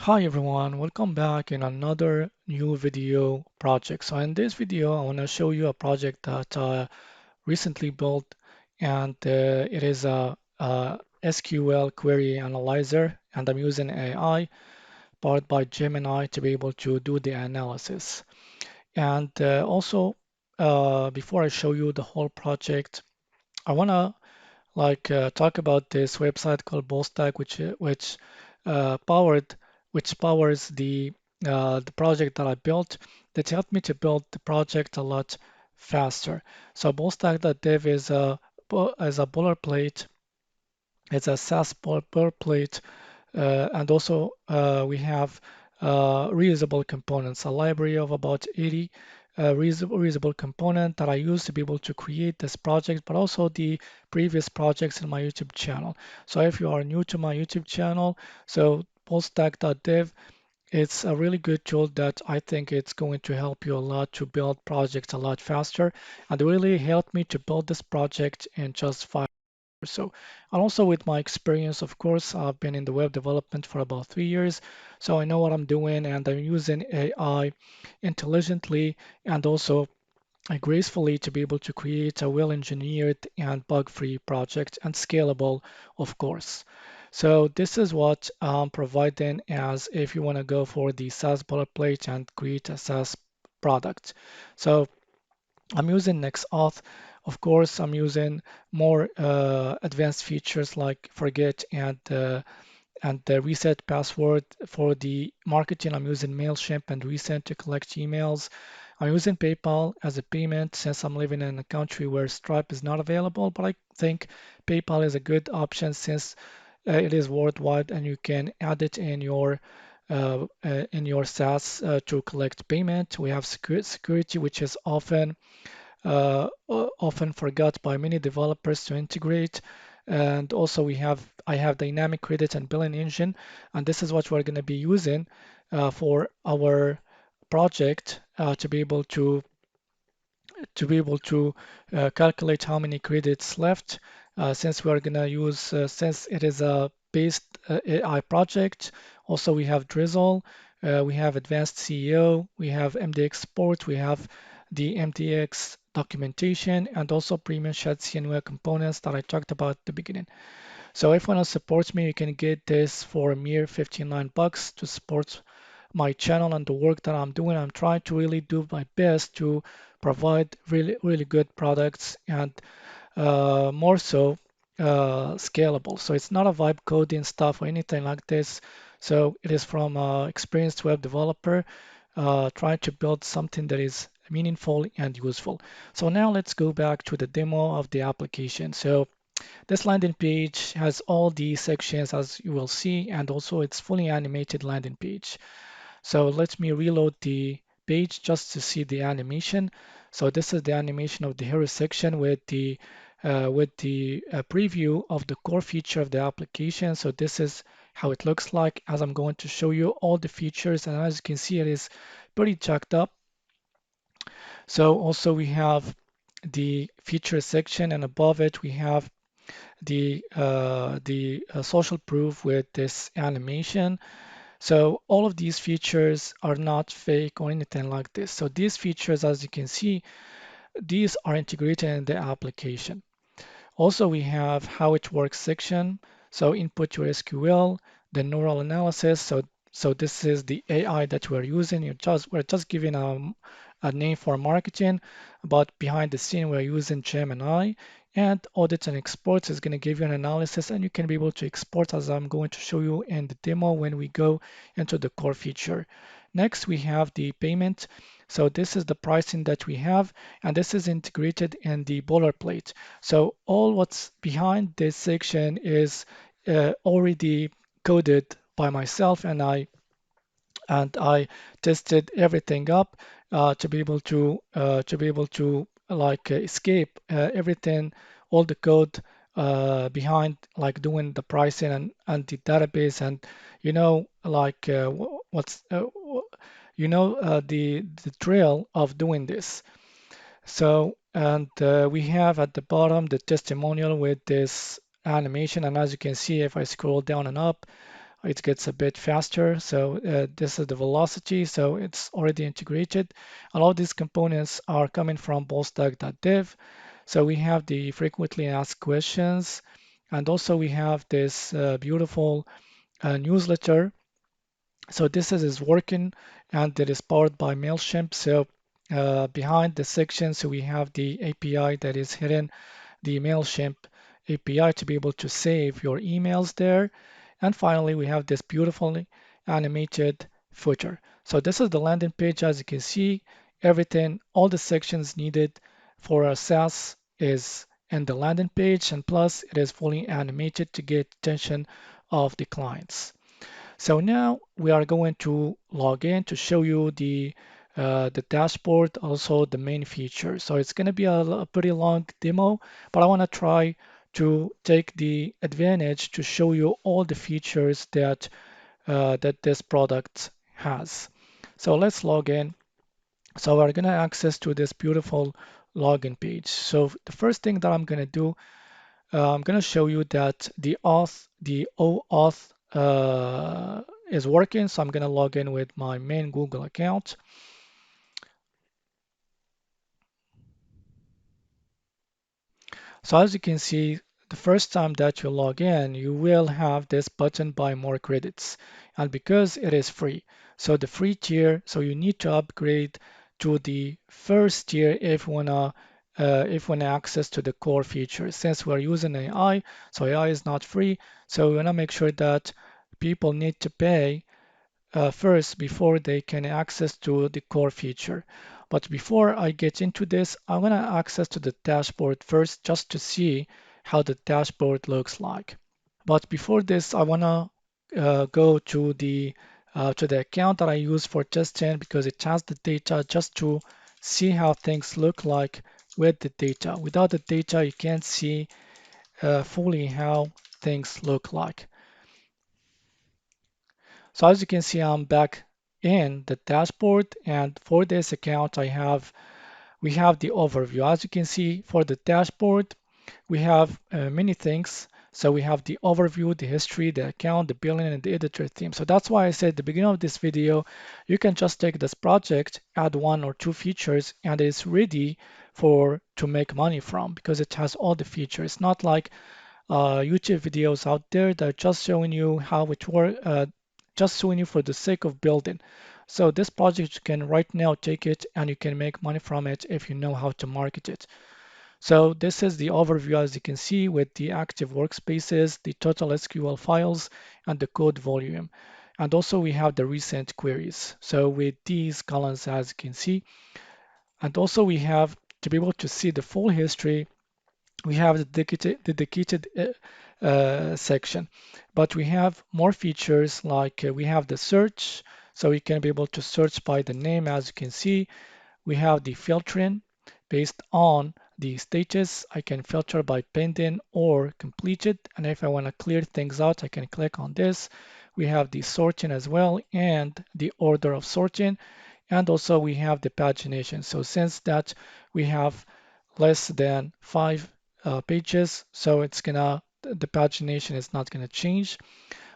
Hi everyone, welcome back in another new video project. So in this video, I want to show you a project that I recently built, and it is a SQL query analyzer, and I'm using AI powered by Gemini to be able to do the analysis. And also, before I show you the whole project, I want to talk about this website called BoltStack, uh, powered which powers the project that I built. That helped me to build the project a lot faster. So BoltStack.dev is a boilerplate. It's a Saas boilerplate, and also we have reusable components, a library of about 80 reusable component that I use to be able to create this project, but also the previous projects in my YouTube channel. So if you are new to my YouTube channel, so BoltStack.dev, it's a really good tool that I think it's going to help you a lot to build projects a lot faster, and really helped me to build this project in just 5 or so. And also with my experience, of course, I've been in the web development for about 3 years, so I know what I'm doing, and I'm using AI intelligently and also gracefully to be able to create a well-engineered and bug-free project and scalable, of course. So this is what I'm providing as if you want to go for the SaaS boilerplate and create a SaaS product. So I'm using NextAuth. Of course, I'm using more advanced features like forget and the reset password. For the marketing, I'm using Mailchimp and Resend to collect emails. I'm using PayPal as a payment since I'm living in a country where Stripe is not available, but I think PayPal is a good option since it is worldwide and you can add it in your SaaS to collect payment. We have security, which is often forgot by many developers to integrate. And also I have dynamic credit and billing engine, and this is what we're going to be using for our project to be able to calculate how many credits left. Since we're going to use since it is a based AI project. Also, we have Drizzle, we have Advanced CEO, we have MD Export, we have the MDX documentation, and also premium chat CNUA components that I talked about at the beginning. So if you want to support me, you can get this for a mere 59 bucks to support my channel and the work that I'm doing. I'm trying to really do my best to provide really good products and more so scalable. So it's not a vibe coding stuff or anything like this. So it is from an experienced web developer trying to build something that is meaningful and useful. So now let's go back to the demo of the application. So this landing page has all the sections as you will see, and also it's fully animated landing page. So let me reload the page just to see the animation. So this is the animation of the hero section with the preview of the core feature of the application. So this is how it looks like as I'm going to show you all the features, and as you can see, it is pretty jacked up. So also we have the feature section, and above it we have the social proof with this animation. So all of these features are not fake or anything like this. So these features, as you can see, these are integrated in the application. Also, we have how it works section. So input your SQL, the neural analysis. So this is the AI that we're using. We're just giving a name for marketing, but behind the scene we're using Gemini. And audit and exports is going to give you an analysis, and you can be able to export as I'm going to show you in the demo when we go into the core feature. Next, we have the payment. So this is the pricing that we have, and this is integrated in the boilerplate. So all what's behind this section is already coded by myself, and I tested everything up to be able to escape everything, all the code behind like doing the pricing and the database, and you know like what's you know the trail of doing this. So, and we have at the bottom the testimonial with this animation. And as you can see, if I scroll down and up, it gets a bit faster. So this is the velocity, so it's already integrated. A lot of these components are coming from BoltStack.dev. So we have the frequently asked questions, and also we have this beautiful newsletter. So this is working, and it is powered by Mailchimp. So behind the section, so we have the API that is hidden, the Mailchimp API to be able to save your emails there. And finally, we have this beautifully animated footer. So this is the landing page. As you can see, everything, all the sections needed for our SaaS is in the landing page, and plus it is fully animated to get attention of the clients. So now we are going to log in to show you the dashboard, also the main features. So it's going to be a pretty long demo, but I want to try to take the advantage to show you all the features that this product has. So let's log in. So we're going to access to this beautiful login page. So the first thing that I'm going to do, I'm going to show you that the OAuth is working. So I'm going to log in with my main Google account. So as you can see, the first time that you log in, you will have this button buy more credits. And because it is free, so the free tier, so you need to upgrade to the first tier if you wanna access to the core features. Since we're using AI, so AI is not free, so we wanna make sure that people need to pay first before they can access to the core feature. But before I get into this, I want to access to the dashboard first just to see how the dashboard looks like. But before this, I want to go to the account that I use for testing because it has the data just to see how things look like with the data. Without the data, you can't see fully how things look like. So as you can see, I'm back in the dashboard, and for this account, we have the overview. As you can see, for the dashboard, we have many things. So we have the overview, the history, the account, the billing, and the editor theme. So that's why I said at the beginning of this video, you can just take this project, add one or two features, and it's ready for to make money from because it has all the features. It's not like YouTube videos out there that are just showing you how it works, just showing you for the sake of building. So this project you can right now take it and you can make money from it if you know how to market it. So this is the overview as you can see with the active workspaces, the total SQL files, and the code volume. And also we have the recent queries. So with these columns as you can see, and also we have to be able to see the full history we have the dedicated section, but we have more features like we have the search, so we can be able to search by the name as you can see. We have the filtering based on the status. I can filter by pending or completed, and if I want to clear things out, I can click on this. We have the sorting as well and the order of sorting, and also we have the pagination. So since that we have less than 5 pages, so it's gonna the pagination is not gonna change.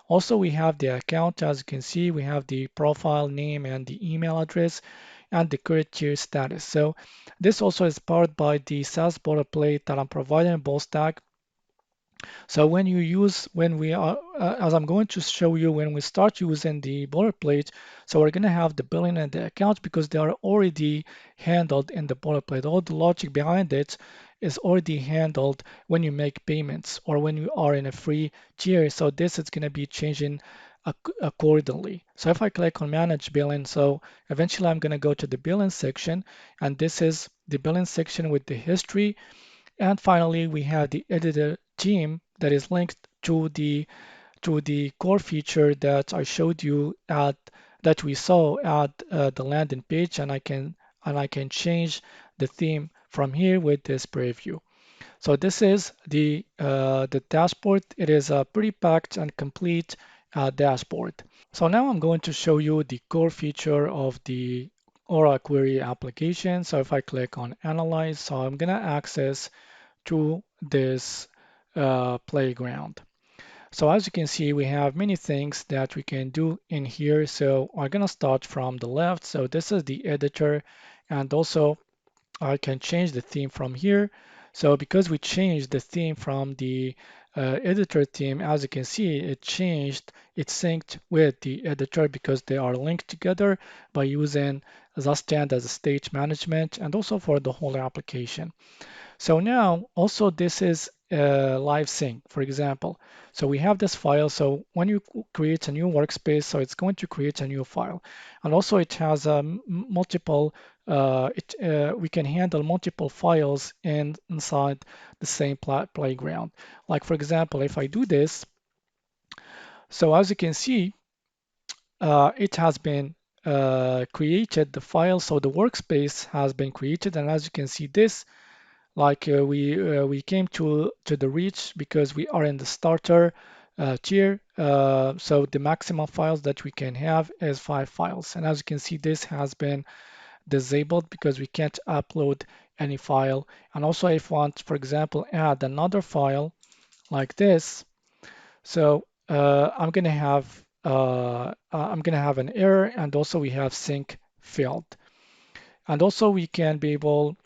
Also, we have the account. As you can see, we have the profile name and the email address and the current tier status. So this also is powered by the SaaS boilerplate that I'm providing in BoltStack. So when we are, as I'm going to show you, when we start using the boilerplate, so we're going to have the billing and the account because they are already handled in the boilerplate. All the logic behind it is already handled when you make payments or when you are in a free tier. So this is going to be changing accordingly. So if I click on manage billing, so eventually I'm going to go to the billing section, and this is the billing section with the history. And finally, we have the editor theme that is linked to the core feature that I showed you at that we saw at the landing page, and I can change the theme from here with this preview. So this is the dashboard. It is a pretty packed and complete dashboard. So now I'm going to show you the core feature of the Aura Query application. So if I click on Analyze, so I'm going to access to this playground. So as you can see, we have many things that we can do in here. So I'm gonna start from the left. So this is the editor, and also I can change the theme from here. So because we changed the theme from the editor theme, as you can see, it synced with the editor because they are linked together by using Zastand as a state management and also for the whole application. So now also this is live sync, for example. So we have this file. So when you create a new workspace, so it's going to create a new file. And also it has multiple, we can handle multiple files inside the same playground. Like for example, if I do this, so as you can see, it has been created, the file, so the workspace has been created. And as you can see this, like we came to the reach because we are in the starter tier. So the maximum files that we can have is 5 files. And as you can see, this has been disabled because we can't upload any file. And also if I want, for example, add another file like this, so I'm gonna have an error, and also we have sync failed. And also we can be able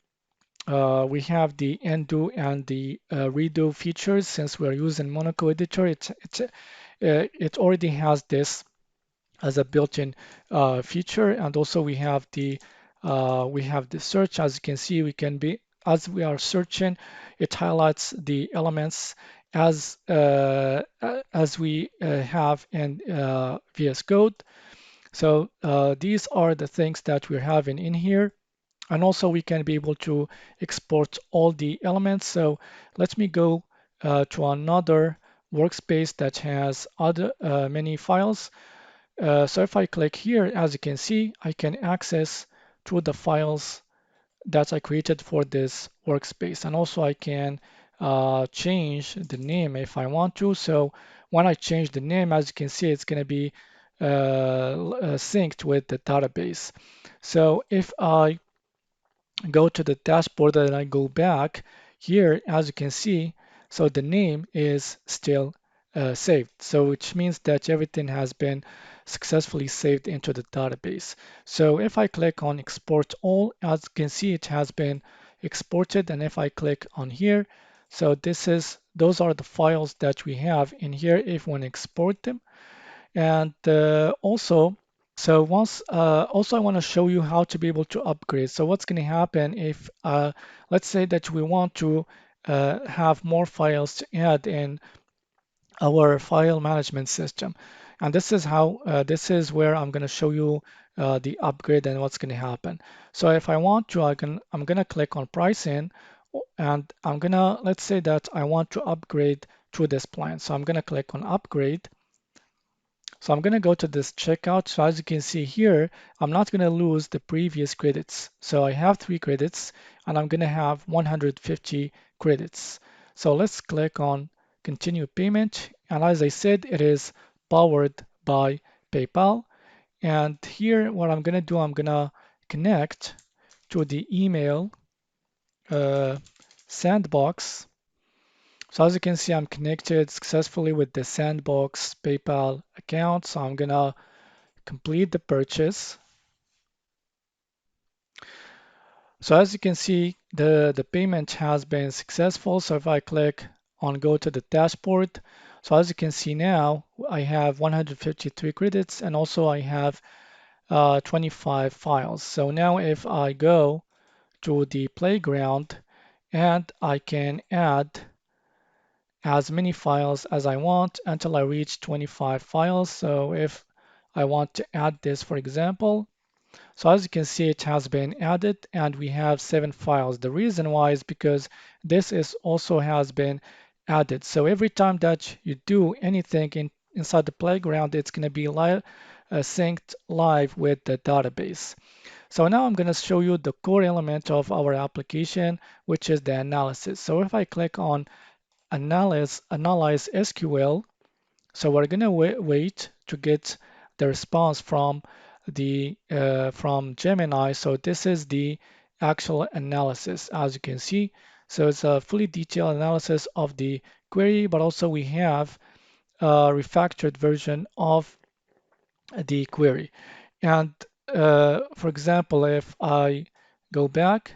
we have the undo and the redo features. Since we're using Monaco editor, it already has this as a built-in feature. And also we have the search. As you can see, we can be as we are searching, it highlights the elements as we have in VS Code. So these are the things that we're having in here. And also we can be able to export all the elements. So let me go to another workspace that has other many files. So if I click here, as you can see, I can access to the files that I created for this workspace. And also I can change the name if I want to. So when I change the name, as you can see, it's going to be synced with the database. So if I go to the dashboard and I go back here, as you can see, so the name is still saved. So which means that everything has been successfully saved into the database. So if I click on export all, as you can see, it has been exported. And if I click on here, so those are the files that we have in here if we want to export them. And also I want to show you how to be able to upgrade. So what's going to happen if, let's say that we want to have more files to add in our file management system. And this is where I'm going to show you the upgrade and what's going to happen. So if I want to, I'm going to click on pricing, and let's say that I want to upgrade to this plan. So I'm going to click on upgrade. So I'm going to go to this checkout. So as you can see here, I'm not going to lose the previous credits. So I have 3 credits and I'm going to have 150 credits. So let's click on continue payment. And as I said, it is powered by PayPal. And here, what I'm going to do, I'm going to connect to the email sandbox. So as you can see, I'm connected successfully with the Sandbox PayPal account. So I'm gonna complete the purchase. So as you can see, the payment has been successful. So if I click on go to the dashboard, so as you can see now, I have 153 credits and also I have 25 files. So now if I go to the playground and I can add as many files as I want until I reach 25 files. So if I want to add this, for example, so as you can see, it has been added and we have 7 files. The reason why is because this is also has been added. So every time that you do anything inside the playground, it's going to be synced live with the database. So now I'm going to show you the core element of our application, which is the analysis. So if I click on analyze SQL, so we're going to wait to get the response from Gemini. So this is the actual analysis, as you can see. So it's a fully detailed analysis of the query, but also we have refactored version of the query. And for example, if I go back,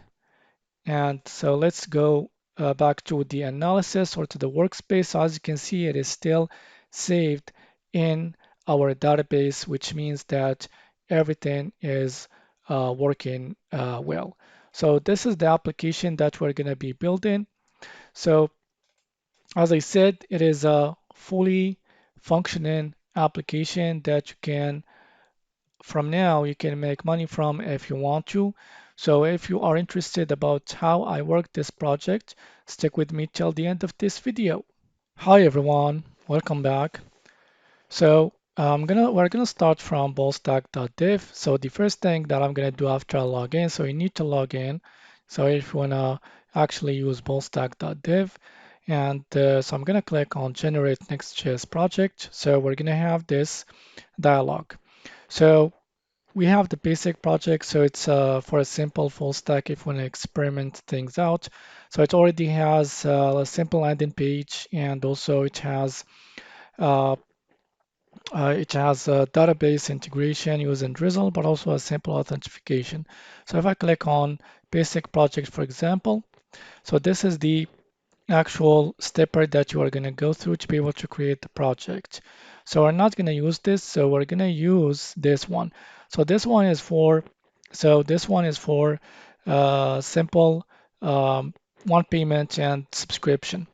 and so let's go back to the analysis or to the workspace. So as you can see, it is still saved in our database, which means that everything is working well. So this is the application that we're going to be building. So as I said, it is a fully functioning application that you can from now you can make money from if you want to. So if you are interested about how I work this project, stick with me till the end of this video. Hi everyone, welcome back. So we're gonna start from BoltStack.dev. So the first thing that I'm gonna do after I log in, so you need to log in. So if you wanna actually use BoltStack.dev, and so I'm gonna click on Generate Next.js project. So we're gonna have this dialog. So we have the basic project, so it's for a simple full stack if we want to experiment things out. So it already has a simple landing page, and also uh, it has a database integration using Drizzle, but also a simple authentication. So if I click on basic project, for example, so this is the actual stepper that you are going to go through to be able to create the project. So we're not going to use this, so we're going to use this one. So this one is for simple one payment and subscription.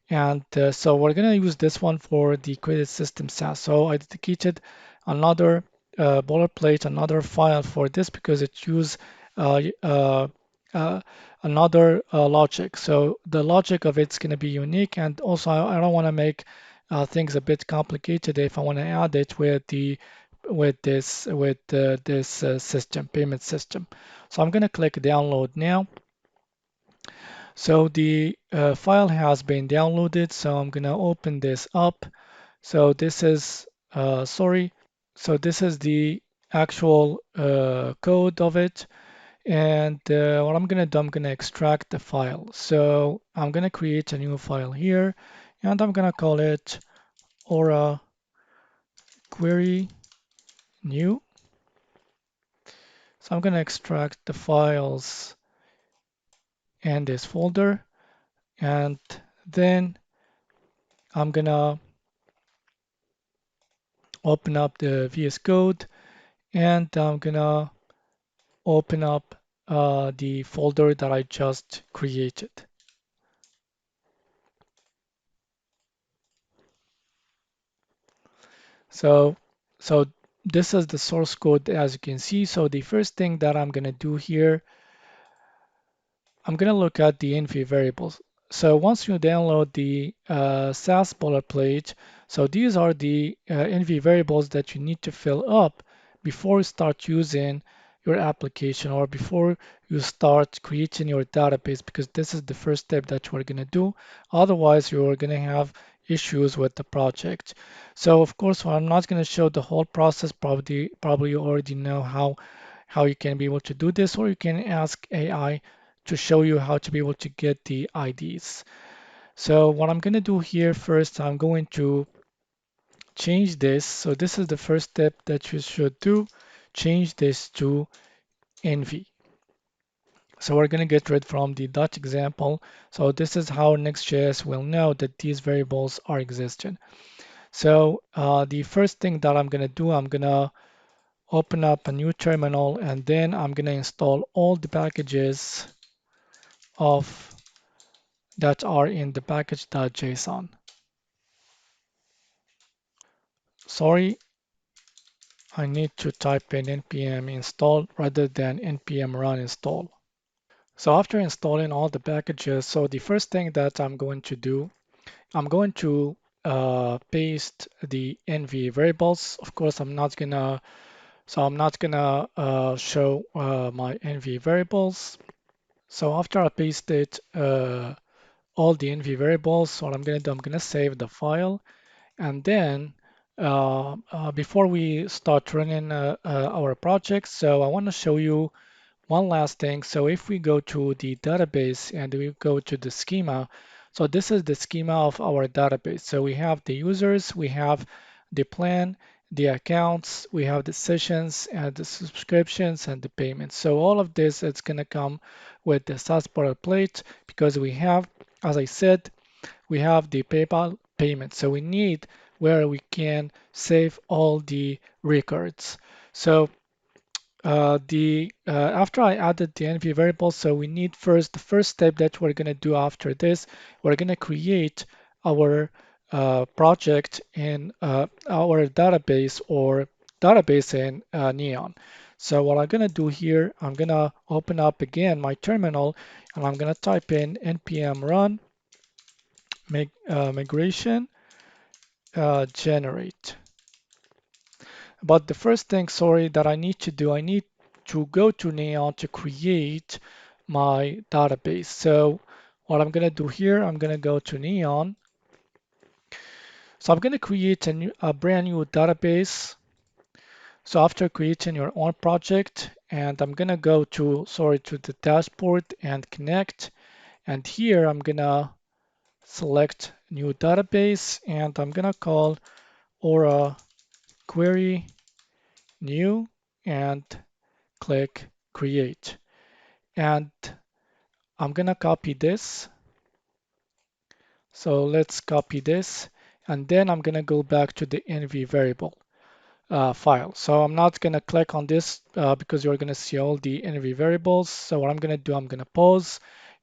And so we're going to use this one for the credit system Saas. So I dedicated another boilerplate, another file for this because it uses uh, uh, uh, another logic. So the logic of it's going to be unique, and also I don't want to make things a bit complicated if I want to add it with this system payment system. So I'm going to click download now. So the file has been downloaded, so I'm gonna open this up. So this is sorry. So this is the actual code of it. And what I'm gonna do, I'm gonna extract the file. So I'm gonna create a new file here, and I'm gonna call it Aura query new. So I'm gonna extract the files in this folder, and then I'm gonna open up the VS Code, and I'm gonna open up the folder that I just created. So, so this is the source code as you can see. So the first thing that I'm gonna do here, I'm going to look at the env variables. So once you download the Saas boilerplate, so these are the env variables that you need to fill up before you start using your application or before you start creating your database, because this is the first step that you're going to do. Otherwise, you're going to have issues with the project. So of course, I'm not going to show the whole process. Probably you already know how you can be able to do this, or you can ask AI to show you how to be able to get the IDs. So what I'm going to do here first, I'm going to change this. So this is the first step that you should do. Change this to NV. So we're going to get rid from the Dutch example. So this is how Next.js will know that these variables are existing. So the first thing that I'm going to do, I'm going to open up a new terminal, and then I'm going to install all the packages of that are in the package.json. Sorry, I need to type in npm install rather than npm run install. So after installing all the packages, so the first thing that I'm going to do, I'm going to paste the env variables. Of course, I'm not gonna show my env variables. So after I paste it, all the env variables, what I'm gonna do, I'm gonna save the file. And then before we start running our project, so I want to show you one last thing. So if we go to the database and we go to the schema, So this is the schema of our database. So we have the users, we have the plan, the accounts, we have the sessions and the subscriptions and the payments. So all of this is going to come with the Saas boilerplate because we have, as I said, we have the PayPal payment. So we need where we can save all the records. So the after I added the NV variable, so we need the first step that we're going to do after this, we're going to create our project in our database or database in Neon. So what I'm going to do here, I'm going to open up again my terminal and I'm going to type in npm run migration generate. But the first thing, sorry, that I need to do, I need to go to Neon to create my database. So what I'm going to do here, I'm going to go to Neon. So I'm going to create a brand new database. So after creating your own project, and I'm going to go to, sorry, to the dashboard and connect. And here I'm going to select new database and I'm going to call Aura query new and click create. And I'm gonna copy this. So let's copy this. And then I'm gonna go back to the NV variable file. So I'm not gonna click on this because you're gonna see all the NV variables. So what I'm gonna do, I'm gonna pause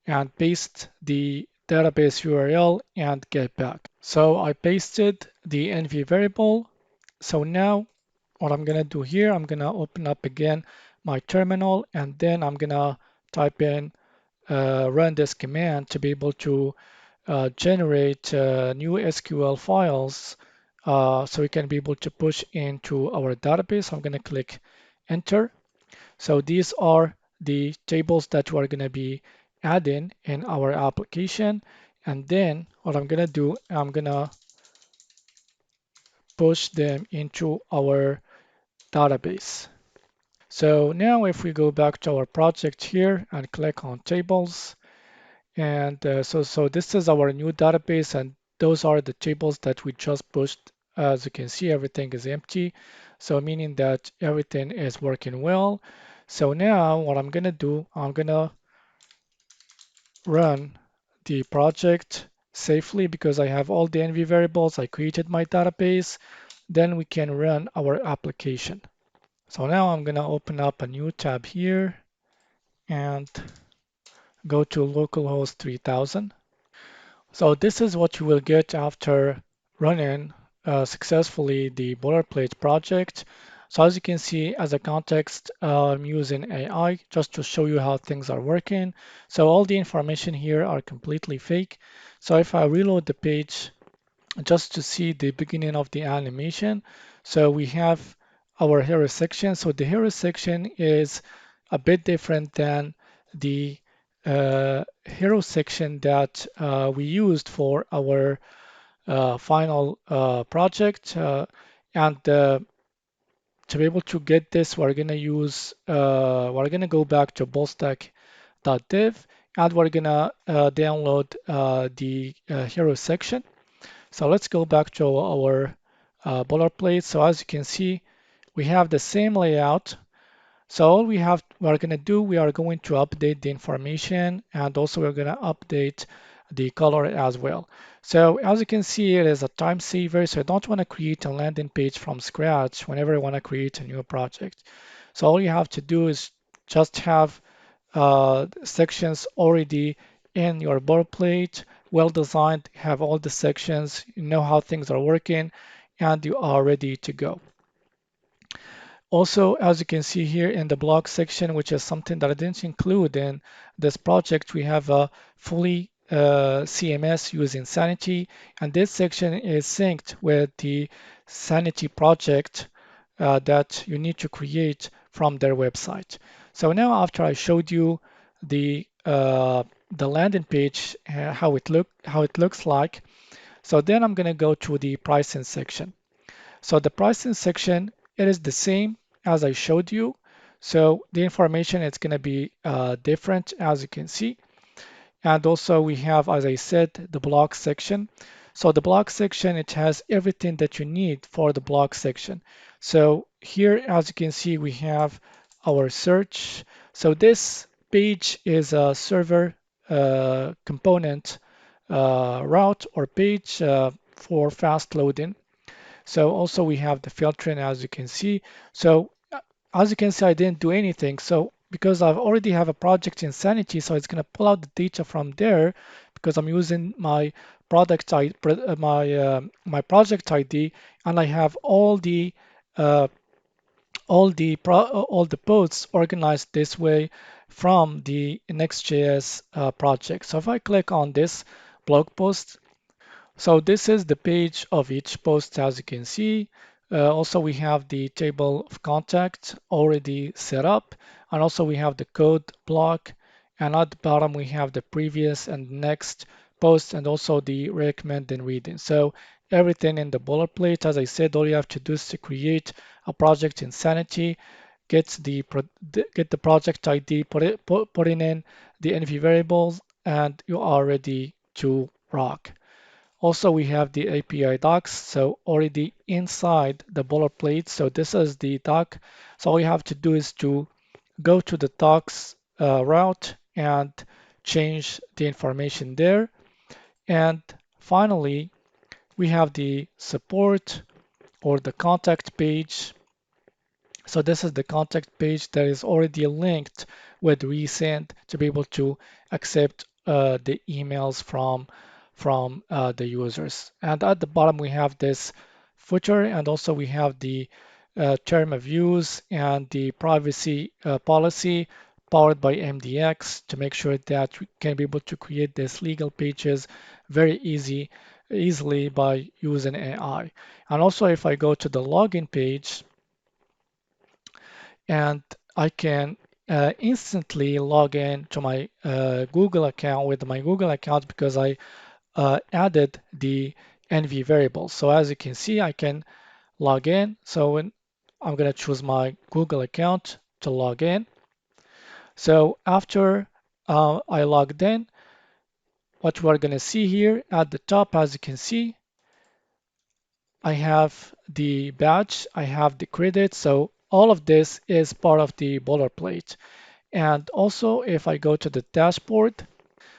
and paste the database URL and get back. So I pasted the NV variable. So now what I'm gonna do here, I'm gonna open up again my terminal and then I'm gonna type in run this command to be able to generate new SQL files so we can be able to push into our database. I'm going to click enter. So these are the tables that we're going to be adding in our application. And then what I'm going to do, I'm going to push them into our database. So now if we go back to our project here and click on tables, and so this is our new database, and those are the tables that we just pushed. As you can see, everything is empty, so meaning that everything is working well. So now what I'm gonna do, I'm gonna run the project safely because I have all the NV variables. I created my database. Then we can run our application. So now I'm gonna open up a new tab here and go to localhost 3000. So this is what you will get after running successfully the boilerplate project. So as you can see, as a context, I'm using AI just to show you how things are working. So all the information here are completely fake. So if I reload the page just to see the beginning of the animation, so we have our hero section. So the hero section is a bit different than the hero section that we used for our final project. And to be able to get this, we're gonna go back to BoltStack.dev and we're gonna download the hero section. So let's go back to our boilerplate. So as you can see, we have the same layout. So all we're going to do, we are going to update the information and also we're going to update the color as well. So as you can see, it is a time saver. So I don't want to create a landing page from scratch whenever I want to create a new project. So all you have to do is just have sections already in your boilerplate, well designed, have all the sections, you know how things are working, and you are ready to go. Also, as you can see here in the blog section, which is something that I didn't include in this project, we have a fully CMS using Sanity, and this section is synced with the Sanity project that you need to create from their website. So now after I showed you the landing page, how it looks like, so then I'm going to go to the pricing section. So the pricing section, it is the same as I showed you. So the information is going to be different as you can see. And also we have, as I said, the block section. So the block section, it has everything that you need for the block section. So here, as you can see, we have our search. So this page is a server component route or page for fast loading. So also we have the filtering, as you can see. So as you can see, I didn't do anything. So because I've already have a project in Sanity, so it's going to pull out the data from there because I'm using my product ID, my project ID, and I have uh, all the posts organized this way from the Next.js project. So if I click on this blog post, so this is the page of each post, as you can see. Also, we have the table of contacts already set up, and also we have the code block, and at the bottom we have the previous and next post, and also the recommend and reading. So everything in the boilerplate, as I said, all you have to do is to create a project in Sanity, get the project ID, putting in the NV variables, and you are ready to rock. Also, we have the API docs, so already inside the boilerplate. So this is the doc. So all you have to do is to go to the docs route and change the information there. And finally, we have the support or the contact page. So this is the contact page that is already linked with resend to be able to accept the emails from the users. And at the bottom we have this footer, and also we have the term of use and the privacy policy powered by MDX to make sure that we can be able to create these legal pages very easily by using AI. And also if I go to the login page, and I can instantly log in to my Google account with my Google account because I added the NV variable. So as you can see, I can log in. So I'm going to choose my Google account to log in. So after I logged in, what we're going to see here at the top, as you can see, I have the badge, I have the credit. So all of this is part of the boilerplate. And also, if I go to the dashboard,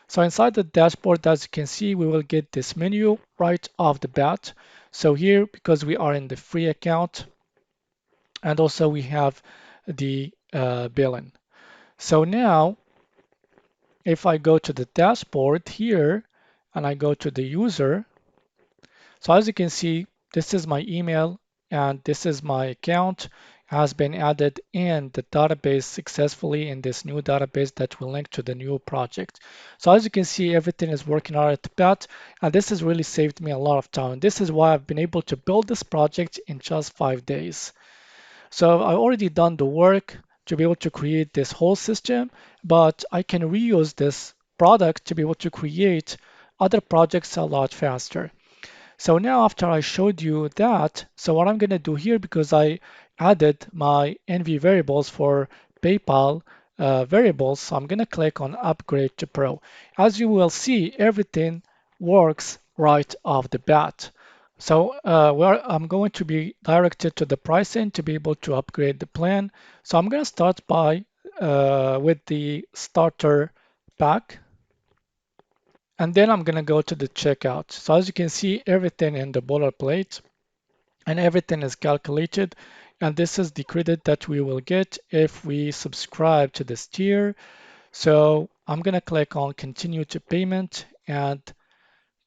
so inside the dashboard, as you can see, we will get this menu right off the bat. So here, because we are in the free account, and also we have the billing. So now, if I go to the dashboard here, and I go to the user, so as you can see, this is my email and this is my account has been added in the database successfully in this new database that will link to the new project. So as you can see, everything is working out at the bat, and this has really saved me a lot of time. This is why I've been able to build this project in just 5 days. So I've already done the work to be able to create this whole system, but I can reuse this product to be able to create other projects a lot faster. So now after I showed you that, so what I'm going to do here, because I added my NV variables for PayPal variables, so I'm going to click on Upgrade to Pro. As you will see, everything works right off the bat. So where I'm going to be directed to the pricing to be able to upgrade the plan. So I'm going to start by with the starter pack. And then I'm going to go to the checkout. So as you can see, everything in the boilerplate and everything is calculated. And this is the credit that we will get if we subscribe to this tier. So I'm going to click on continue to payment and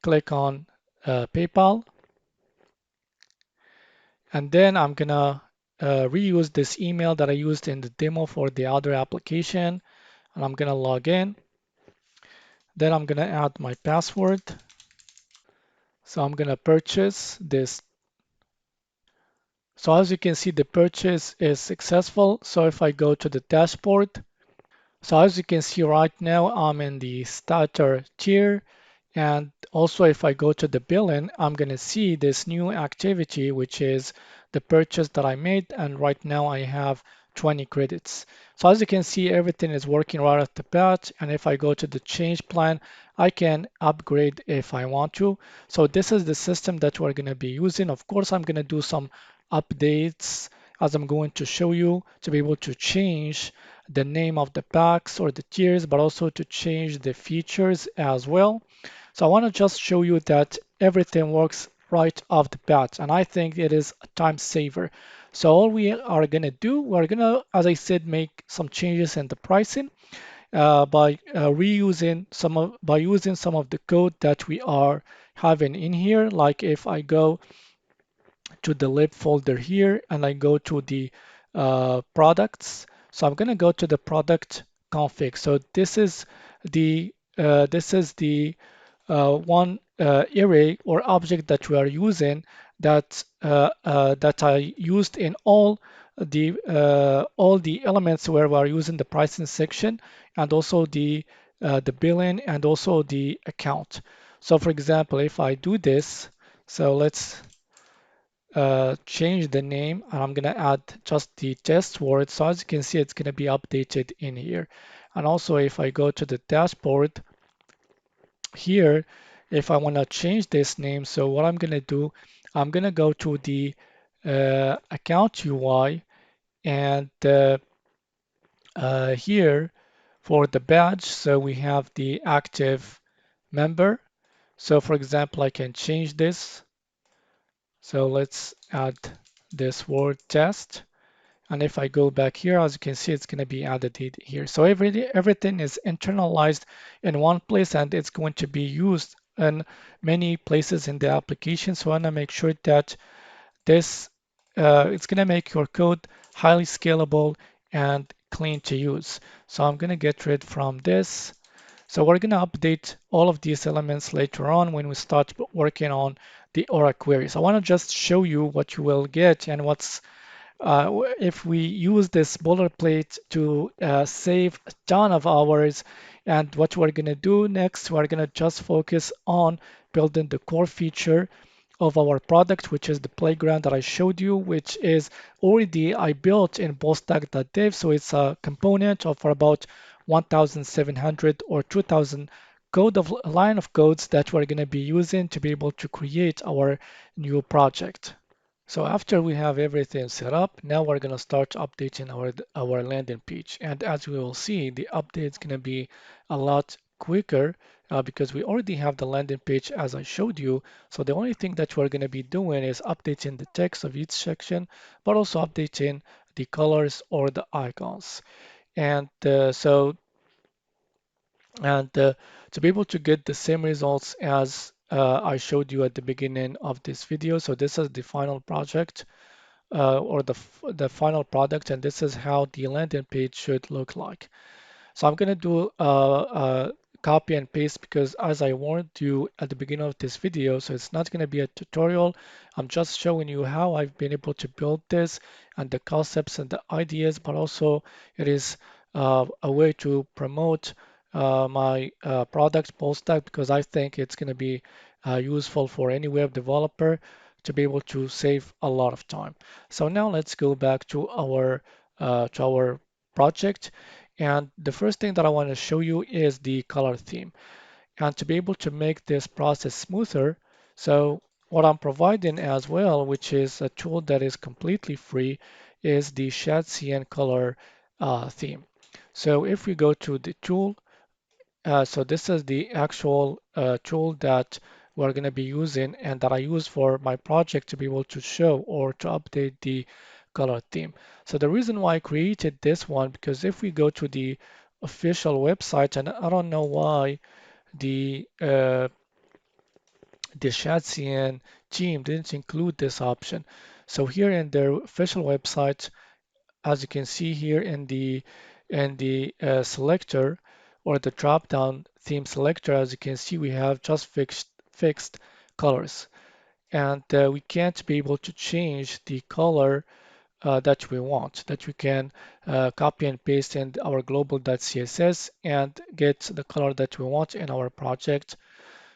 click on PayPal. And then I'm going to reuse this email that I used in the demo for the other application. And I'm going to log in. Then I'm going to add my password. So I'm going to purchase this. So as you can see, the purchase is successful. So if I go to the dashboard, so as you can see right now, I'm in the starter tier. And also if I go to the billing, I'm going to see this new activity, which is the purchase that I made. And right now I have 20 credits. So as you can see, everything is working right at the bat. And if I go to the change plan, I can upgrade if I want to. So this is the system that we're going to be using. Of course, I'm going to do some updates as I'm going to show you to be able to change the name of the packs or the tiers, but also to change the features as well. So I want to just show you that everything works right off the bat, and I think it is a time saver. So all we are going to do, we're going to, as I said, make some changes in the pricing by reusing by using some of the code that we are having in here. Like if I go to the lib folder here and I go to the products. So I'm going to go to the product config. So this is the one array or object that we are using that I used in all the elements where we are using the pricing section and also the billing and also the account. So for example, if I do this, so let's change the name and I'm going to add just the test word. So as you can see, it's going to be updated in here. And also if I go to the dashboard here, if I want to change this name, so what I'm going to do, I'm going to go to the account UI and here for the badge, so we have the active member. So for example, I can change this. So let's add this word test. And if I go back here, as you can see, it's going to be added here. So everything is internalized in one place and it's going to be used in many places in the application. So I want to make sure that this it's going to make your code highly scalable and clean to use. So I'm going to get rid from this. So we're going to update all of these elements later on when we start working on the Aura queries. I want to just show you what you will get and what's if we use this boilerplate to save a ton of hours. And what we're going to do next, we're going to just focus on building the core feature of our product, which is the playground that I showed you, which is already I built in BoltStack.dev. So it's a component of about 1,700 or 2,000 line of codes that we're going to be using to be able to create our new project. So after we have everything set up, now we're going to start updating our landing page. And as we will see, the update is going to be a lot quicker because we already have the landing page as I showed you. So the only thing that we're going to be doing is updating the text of each section, but also updating the colors or the icons. And to be able to get the same results as I showed you at the beginning of this video. So this is the final project or the final product, and this is how the landing page should look like. So I'm going to do copy and paste because as I warned you at the beginning of this video, so it's not going to be a tutorial. I'm just showing you how I've been able to build this and the concepts and the ideas, but also it is a way to promote my product BoltStack because I think it's going to be useful for any web developer to be able to save a lot of time. So now let's go back to our project. And the first thing that I want to show you is the color theme. And to be able to make this process smoother, so what I'm providing as well, which is a tool that is completely free, is the Shadcn color theme. So if we go to the tool, so this is the actual tool that we're going to be using and that I use for my project to be able to show or to update the color theme. So the reason why I created this one, because if we go to the official website, and I don't know why the Shadcn team didn't include this option. So here in their official website, as you can see here in the selector or the drop down theme selector, as you can see, we have just fixed colors, and we can't be able to change the color that we want, that we can copy and paste in our global.css and get the color that we want in our project.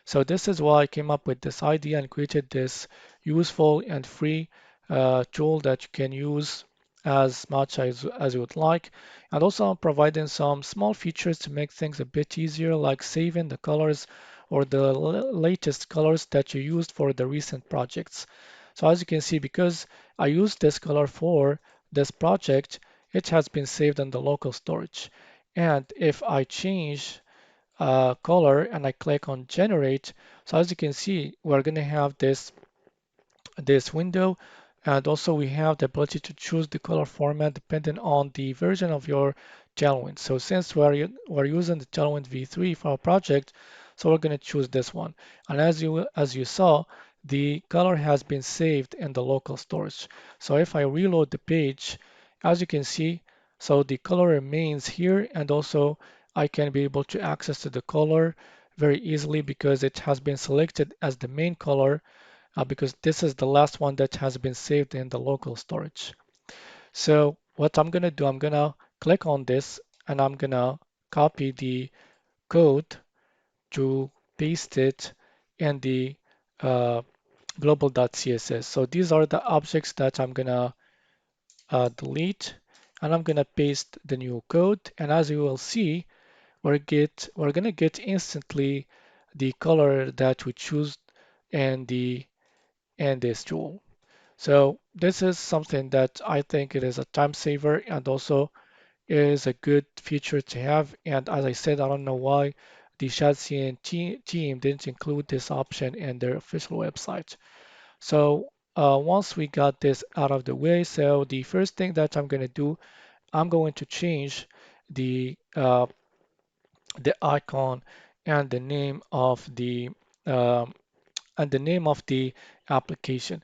So this is why I came up with this idea and created this useful and free tool that you can use as much as you would like. And also I'm providing some small features to make things a bit easier, like saving the colors or the latest colors that you used for the recent projects. So as you can see, because I used this color for this project, it has been saved in the local storage. And if I change color and I click on generate, so as you can see, we're going to have this window, and also we have the ability to choose the color format depending on the version of your Tailwind. So since we're using the Tailwind v3 for our project, so we're going to choose this one. And as you saw, the color has been saved in the local storage. So if I reload the page, as you can see, so the color remains here, and also I can be able to access to the color very easily because it has been selected as the main color, because this is the last one that has been saved in the local storage. So what I'm going to do, I'm going to click on this and I'm going to copy the code to paste it in the uh, global.css. So these are the objects that I'm going to delete, and I'm going to paste the new code. And as you will see, we're going to get instantly the color that we choose in this tool. So this is something that I think it is a time saver and also is a good feature to have. And as I said, I don't know why the Shadcn team didn't include this option in their official website. So once we got this out of the way, so the first thing that I'm going to do, I'm going to change the uh, the icon and the name of um, the application.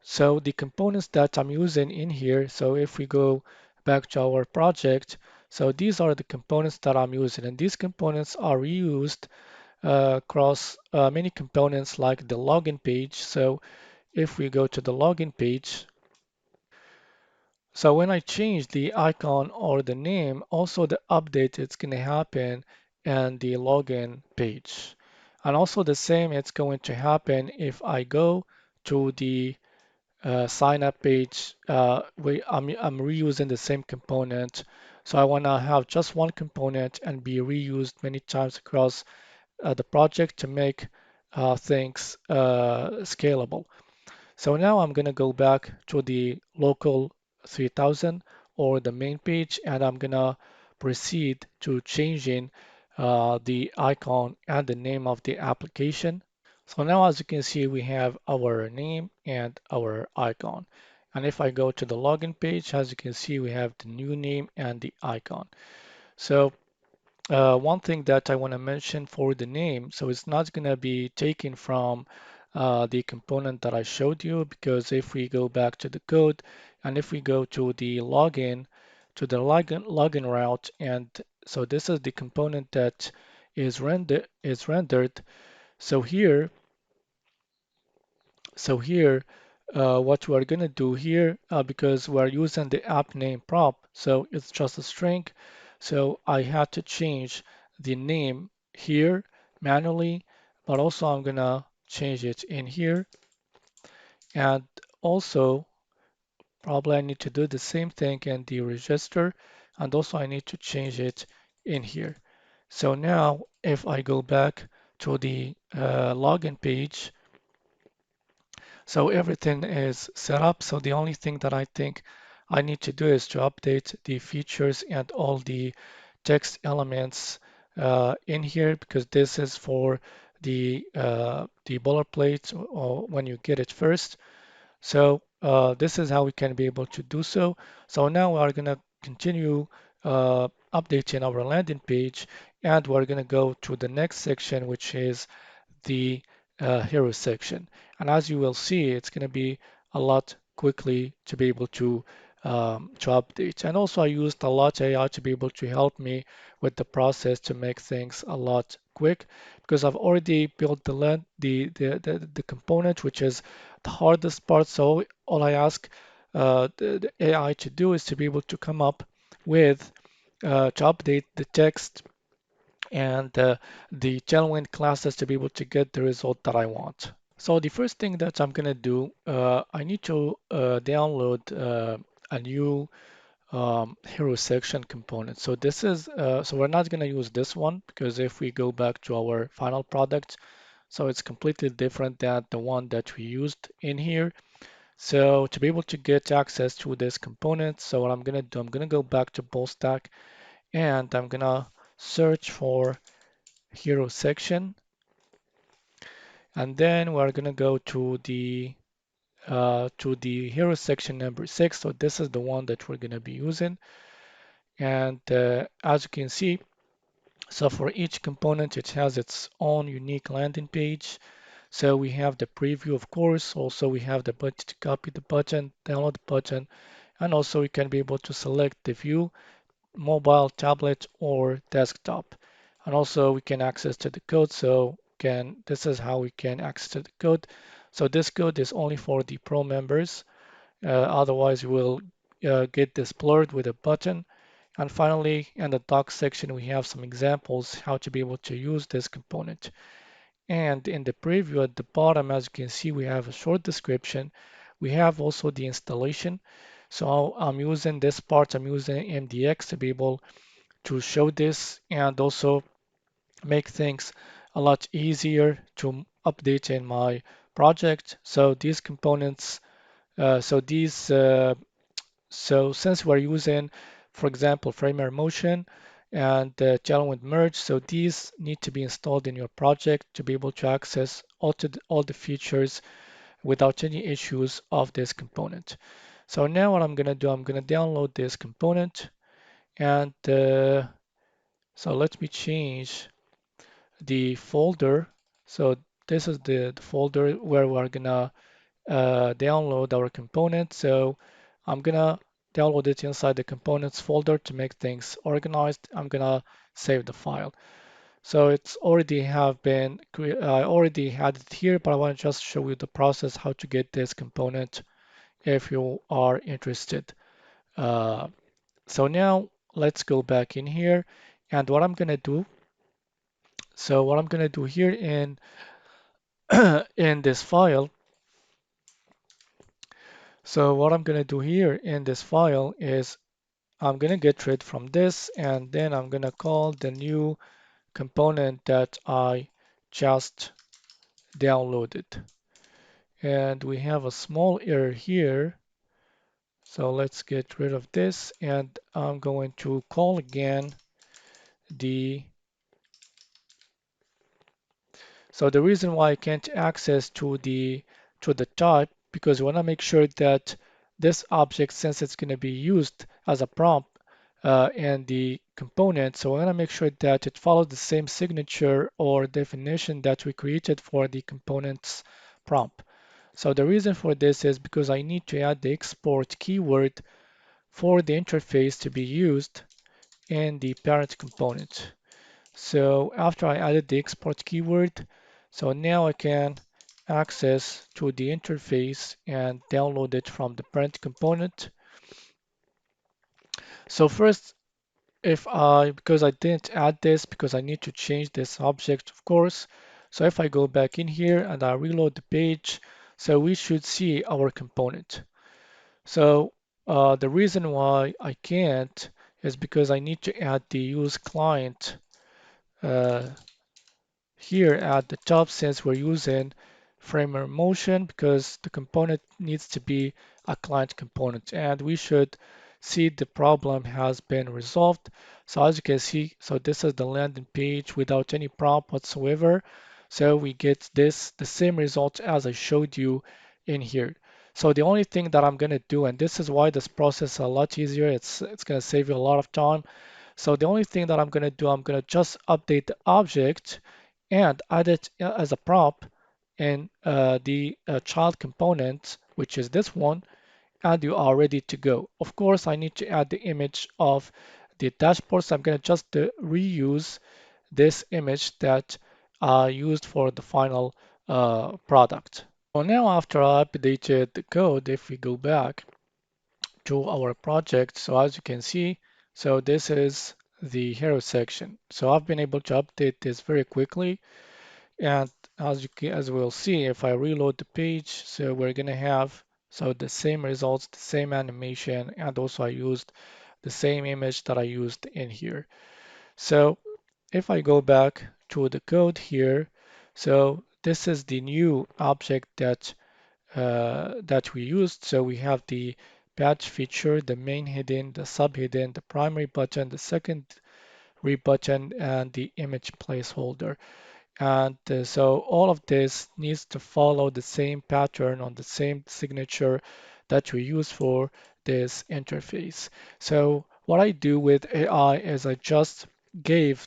So the components that I'm using in here, so if we go back to our project, so these are the components that I'm using, and these components are reused across many components like the login page. So if we go to the login page, so when I change the icon or the name, also the update it's going to happen in the login page. And also the same, it's going to happen if I go to the sign up page. I'm reusing the same component. So I want to have just one component and be reused many times across the project to make things scalable. So now I'm going to go back to the local 3000 or the main page, and I'm going to proceed to changing the icon and the name of the application. So now as you can see, we have our name and our icon. And if I go to the login page, as you can see, we have the new name and the icon. So one thing that I want to mention for the name, so it's not going to be taken from the component that I showed you, because if we go back to the code and if we go to the login route, and so this is the component that is rendered. So here, what we are going to do here, because we are using the app name prop, so it's just a string. So I had to change the name here manually, but also I'm going to change it in here. And also, probably I need to do the same thing in the register. And also I need to change it in here. So now if I go back to the login page, so everything is set up. So the only thing that I think I need to do is to update the features and all the text elements in here, because this is for the boilerplate or when you get it first. So this is how we can be able to do so. So now we are going to continue updating our landing page, and we're going to go to the next section, which is the hero section. And as you will see, it's going to be a lot quickly to be able to update. And also I used a lot AI to be able to help me with the process to make things a lot quick, because I've already built the component, which is the hardest part. So all I ask the AI to do is to be able to come up with to update the text and the Tailwind classes to be able to get the result that I want. So the first thing that I'm going to do, I need to download a new hero section component. So this is so we're not going to use this one because if we go back to our final product, so it's completely different than the one that we used in here. So to be able to get access to this component, so what I'm going to do, I'm going to go back to BoltStack and I'm going to search for hero section, and then we're going to go to the hero section number 6. So this is the one that we're going to be using. And as you can see, so for each component, it has its own unique landing page. So we have the preview, of course. Also, we have the button to copy the button, download the button, and also we can be able to select the view, mobile, tablet, or desktop. And also we can access to the code. So this is how we can access to the code. So this code is only for the pro members. Otherwise, you will get this blurred with a button. And finally, in the docs section, we have some examples how to be able to use this component. And in the preview at the bottom, as you can see, we have a short description. We have also the installation. So I'm using this part, I'm using MDX to be able to show this and also make things a lot easier to update in my project. So these components, so these so since we're using, for example, Framer Motion and Tailwind Merge, so these need to be installed in your project to be able to access all the features without any issues of this component. So now what I'm going to do, I'm going to download this component and so let me change the folder. So this is the folder where we're going to download our component. So I'm gonna download it inside the components folder to make things organized. I'm gonna save the file. So it's already have been, I already had it here, but I want to just show you the process how to get this component if you are interested. Uh, so now let's go back in here and what I'm gonna do. So what I'm gonna do here in in this file. So what I'm gonna do here in this file is I'm going to get rid from this and then I'm going to call the new component that I just downloaded. And we have a small error here. So let's get rid of this and I'm going to call again the So the reason why I can't access to the type because we want to make sure that this object, since it's going to be used as a prompt in the component, so I want to make sure that it follows the same signature or definition that we created for the component's prompt. So the reason for this is because I need to add the export keyword for the interface to be used in the parent component. So after I added the export keyword, so now I can access to the interface and download it from the parent component. So first, because I didn't add this because I need to change this object, of course. So if I go back in here and I reload the page, so we should see our component. So the reason why I can't is because I need to add the use client uh, here at the top since we're using Framer Motion because the component needs to be a client component and we should see the problem has been resolved. So as you can see, so this is the landing page without any prompt whatsoever. So we get the same result as I showed you in here. So the only thing that I'm going to do, and this is why this process is a lot easier, it's going to save you a lot of time. So the only thing that I'm going to do, I'm going to just update the object and add it as a prop in the child component, which is this one, and you are ready to go. Of course, I need to add the image of the dashboard, so I'm going to just reuse this image that I used for the final product. So now after I updated the code, if we go back to our project, so as you can see, so this is the hero section. So I've been able to update this very quickly. And as we'll see, if I reload the page, so we're going to have So the same results, the same animation, and also I used the same image that I used in here. So if I go back to the code here, so this is the new object that we used. So we have the badge feature, the main hidden, the sub hidden, the primary button, the secondary button, and the image placeholder. And so all of this needs to follow the same pattern on the same signature that we use for this interface. So what I do with AI is I just gave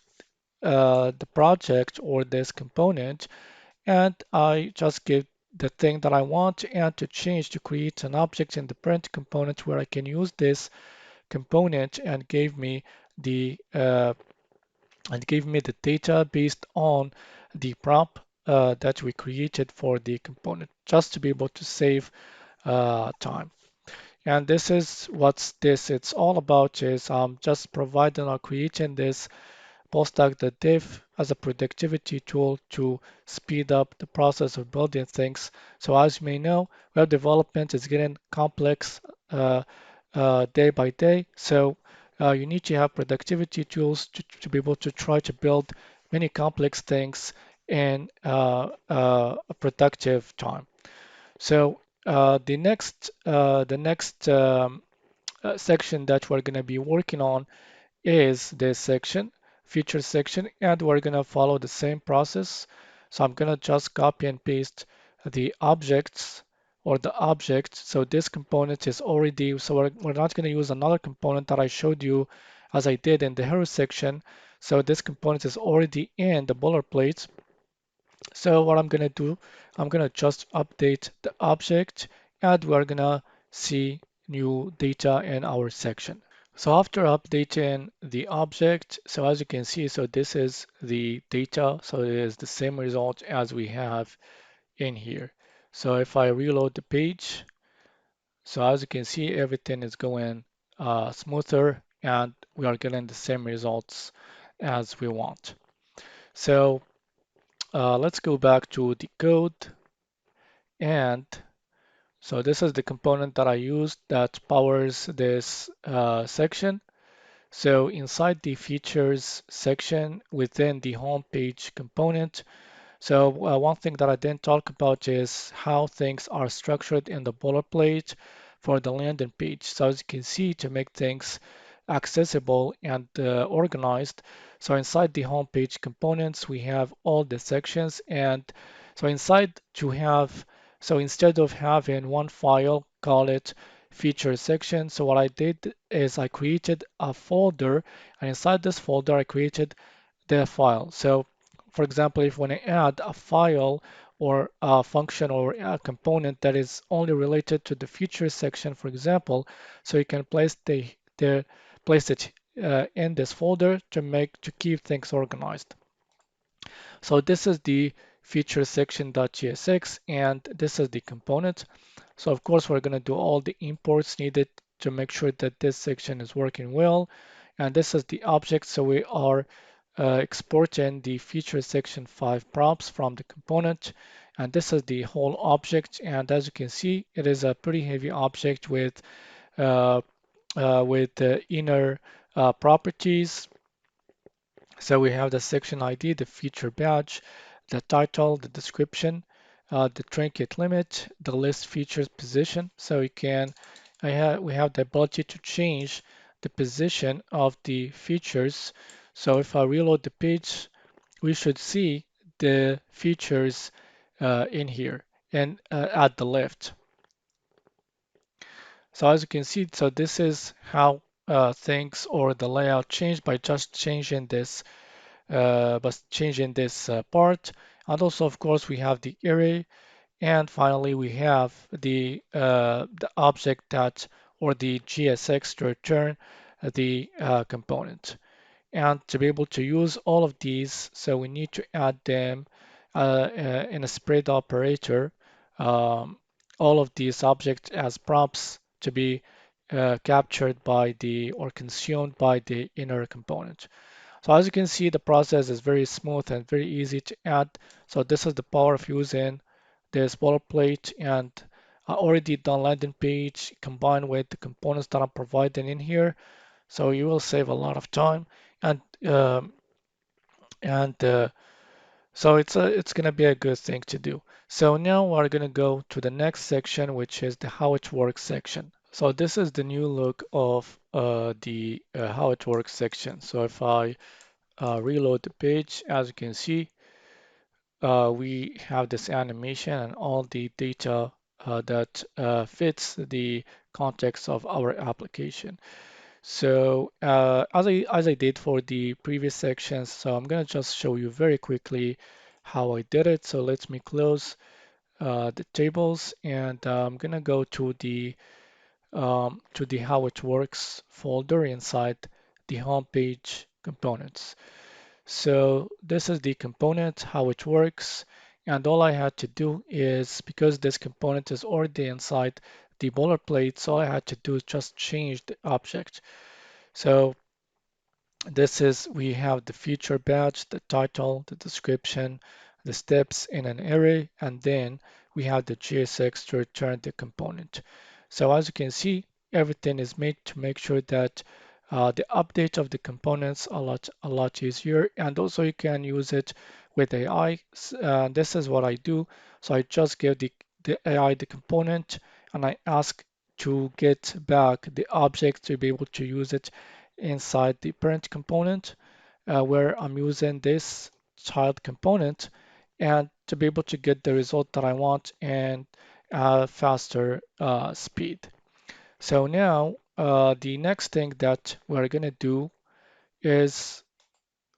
the project or this component, and I just give the thing that I want to add to change to create an object in the print component where I can use this component and the gave me the data based on the prompt that we created for the component, just to be able to save time. And this is what this it's all about is just providing or creating this BoltStack the div as a productivity tool to speed up the process of building things. So as you may know, web development is getting complex uh, day by day. So you need to have productivity tools to be able to try to build many complex things in a productive time. So the next section that we're going to be working on is this section, feature section, and we're going to follow the same process. So I'm going to just copy and paste the objects or the object. So this component is already, so we're not going to use another component that I showed you as I did in the hero section. So this component is already in the boilerplate. So what I'm going to do, I'm going to just update the object and we're going to see new data in our section. So after updating the object, so as you can see, so this is the data. So it is the same result as we have in here. So if I reload the page, so as you can see, everything is going smoother and we are getting the same results as we want. So let's go back to the code. And so this is the component that I used that powers this section. So inside the features section within the home page component, so one thing that I didn't talk about is how things are structured in the boilerplate for the landing page. So as you can see, to make things accessible and organized, so inside the home page components, we have all the sections. And so inside to have, so instead of having one file, call it feature section. So what I did is I created a folder, and inside this folder, I created the file. So for example, if you want to add a file or a function or a component that is only related to the features section, for example, so you can place it in this folder to keep things organized. So this is the feature section.jsx, and this is the component. So of course, we're going to do all the imports needed to make sure that this section is working well. And this is the object. So we are exporting the feature section 5 props from the component. And this is the whole object. And as you can see, it is a pretty heavy object uh, with the inner properties. So we have the section ID, the feature badge, the title, the description, the trinket limit, the list features position. So we have the ability to change the position of the features. So if I reload the page, we should see the features in here and at the left. So as you can see, so this is how things or the layout changed by just changing this part. And also, of course, we have the array, and finally we have the object that or the GSX to return the component. And to be able to use all of these, so we need to add them in a spread operator, um, all of these objects as prompts to be captured by the or consumed by the inner component. So as you can see, the process is very smooth and very easy to add. So this is the power of using this boilerplate and already done landing page combined with the components that I'm providing in here. So you will save a lot of time and um, and so it's gonna be a good thing to do. So now we're gonna go to the next section, which is the how it works section. So this is the new look of the how it works section. So if I reload the page, as you can see, we have this animation and all the data that fits the context of our application. So as I did for the previous sections, so I'm gonna just show you very quickly how I did it. So let me close the tables and I'm gonna go to the how it works folder inside the homepage components. So this is the component, how it works, and all I had to do is, because this component is already inside the boilerplate, so all I had to do is just change the object. So this is, we have the feature badge, the title, the description, the steps in an array, and then we have the JSX to return the component. So as you can see, everything is made to make sure that the update of the components a lot easier, and also you can use it with AI. This is what I do. So I just give the AI the component, and I ask to get back the object to be able to use it inside the parent component where I'm using this child component and to be able to get the result that I want and faster speed. So now the next thing that we're going to do is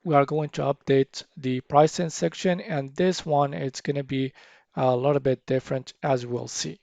we are going to update the pricing section, and this one it's going to be a little bit different as we'll see.